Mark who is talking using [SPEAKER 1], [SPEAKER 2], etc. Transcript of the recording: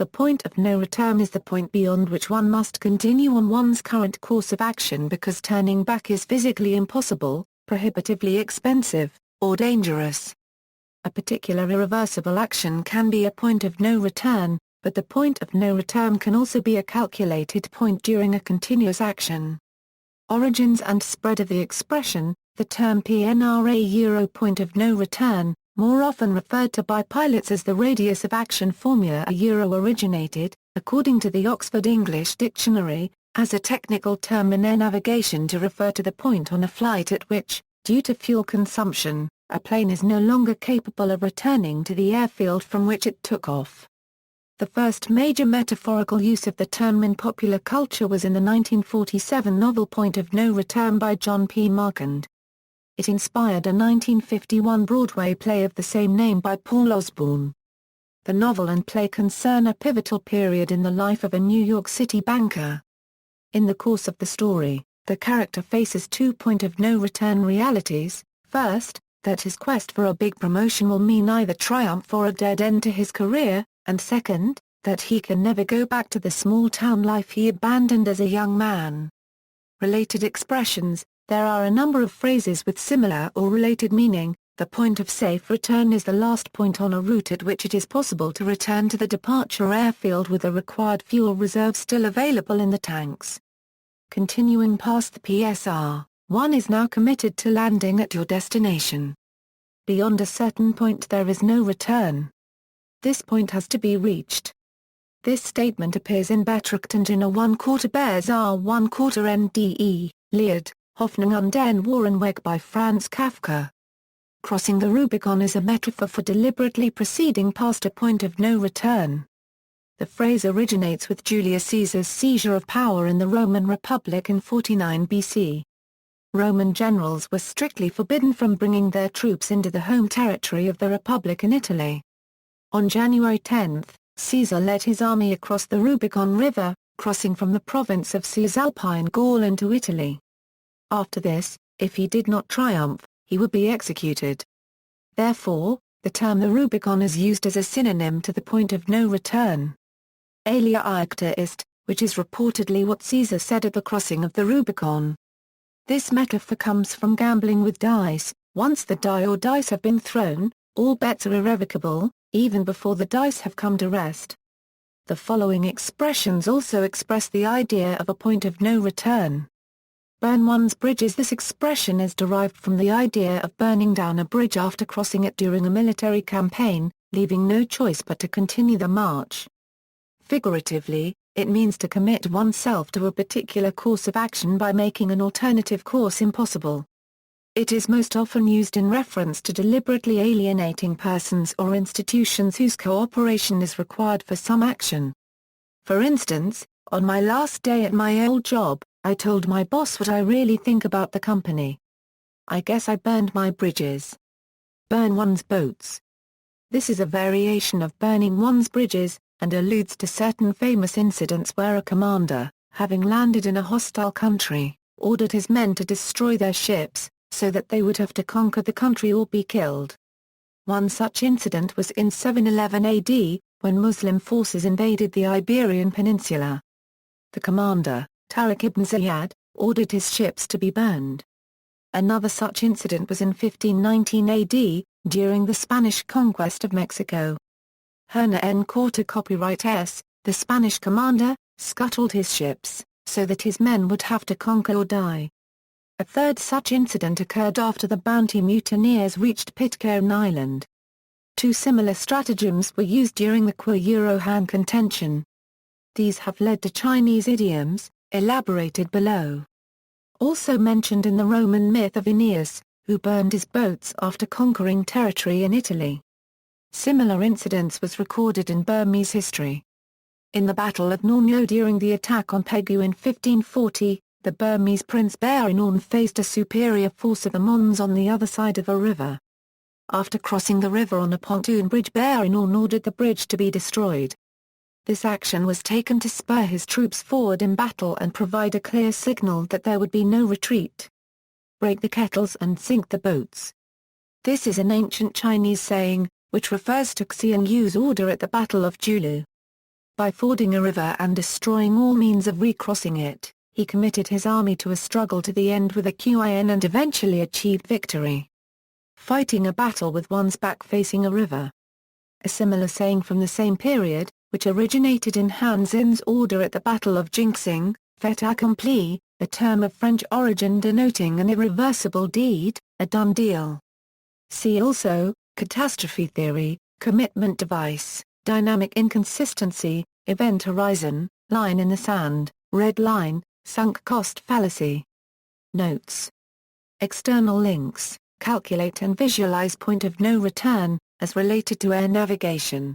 [SPEAKER 1] The point of no return is the point beyond which one must continue on one's current course of action because turning back is physically impossible, prohibitively expensive, or dangerous. A particular irreversible action can be a point of no return, but the point of no return can also be a calculated point during a continuous action. Origins and spread of the expression, the term PNRA point of no return, more often referred to by pilots as the radius of action formula originated, according to the Oxford English Dictionary, as a technical term in air navigation to refer to the point on a flight at which, due to fuel consumption, a plane is no longer capable of returning to the airfield from which it took off. The first major metaphorical use of the term in popular culture was in the 1947 novel Point of No Return by John P. Marquand. It inspired a 1951 Broadway play of the same name by Paul Osborne. The novel and play concern a pivotal period in the life of a New York City banker. In the course of the story, the character faces two point-of-no-return realities: first, that his quest for a big promotion will mean either triumph or a dead end to his career, and second, that he can never go back to the small-town life he abandoned as a young man. Related expressions: there are a number of phrases with similar or related meaning. The point of safe return is the last point on a route at which it is possible to return to the departure airfield with the required fuel reserve still available in the tanks. Continuing past the PSR, one is now committed to landing at your destination. Beyond a certain point there is no return. This point has to be reached. This statement appears in Betrachtend in a 1/4 Bears are 1/4 NDE, Lied, Hoffnung und den Warenweg by Franz Kafka. Crossing the Rubicon is a metaphor for deliberately proceeding past a point of no return. The phrase originates with Julius Caesar's seizure of power in the Roman Republic in 49 BC. Roman generals were strictly forbidden from bringing their troops into the home territory of the Republic in Italy. On January 10, Caesar led his army across the Rubicon River, crossing from the province of Cisalpine Gaul into Italy. After this, if he did not triumph, he would be executed. Therefore, the term the Rubicon is used as a synonym to the point of no return. Alia iacta ist, which is reportedly what Caesar said at the crossing of the Rubicon. This metaphor comes from gambling with dice: once the die or dice have been thrown, all bets are irrevocable, even before the dice have come to rest. The following expressions also express the idea of a point of no return. Burn one's bridges. This expression is derived from the idea of burning down a bridge after crossing it during a military campaign, leaving no choice but to continue the march. Figuratively, it means to commit oneself to a particular course of action by making an alternative course impossible. It is most often used in reference to deliberately alienating persons or institutions whose cooperation is required for some action. For instance, on my last day at my old job, I told my boss what I really think about the company. I guess I burned my bridges. Burn one's boats. This is a variation of burning one's bridges, and alludes to certain famous incidents where a commander, having landed in a hostile country, ordered his men to destroy their ships, so that they would have to conquer the country or be killed. One such incident was in 711 AD, when Muslim forces invaded the Iberian Peninsula. The commander, Tariq ibn Ziyad, ordered his ships to be burned. Another such incident was in 1519 AD, during the Spanish conquest of Mexico. Herna N. Corta copyright S., the Spanish commander, scuttled his ships, so that his men would have to conquer or die. A third such incident occurred after the Bounty mutineers reached Pitcairn Island. Two similar stratagems were used during the Qiu-Han contention. These have led to Chinese idioms, elaborated below. Also mentioned in the Roman myth of Aeneas, who burned his boats after conquering territory in Italy. Similar incidents was recorded in Burmese history. In the Battle of Nornyo during the attack on Pegu in 1540, the Burmese Prince Barinorn faced a superior force of the Mons on the other side of a river. After crossing the river on a pontoon bridge, Barinorn ordered the bridge to be destroyed. This action was taken to spur his troops forward in battle and provide a clear signal that there would be no retreat. Break the kettles and sink the boats. This is an ancient Chinese saying, which refers to Xiang Yu's order at the Battle of Julu. By fording a river and destroying all means of recrossing it, he committed his army to a struggle to the end with a Qin and eventually achieved victory. Fighting a battle with one's back facing a river. A similar saying from the same period, which originated in Han Xin's order at the Battle of Jingxing, fait accompli, a term of French origin denoting an irreversible deed, a done deal. See also, catastrophe theory, commitment device, dynamic inconsistency, event horizon, line in the sand, red line, sunk cost fallacy. Notes. External links, calculate and visualize point of no return, as related to air navigation.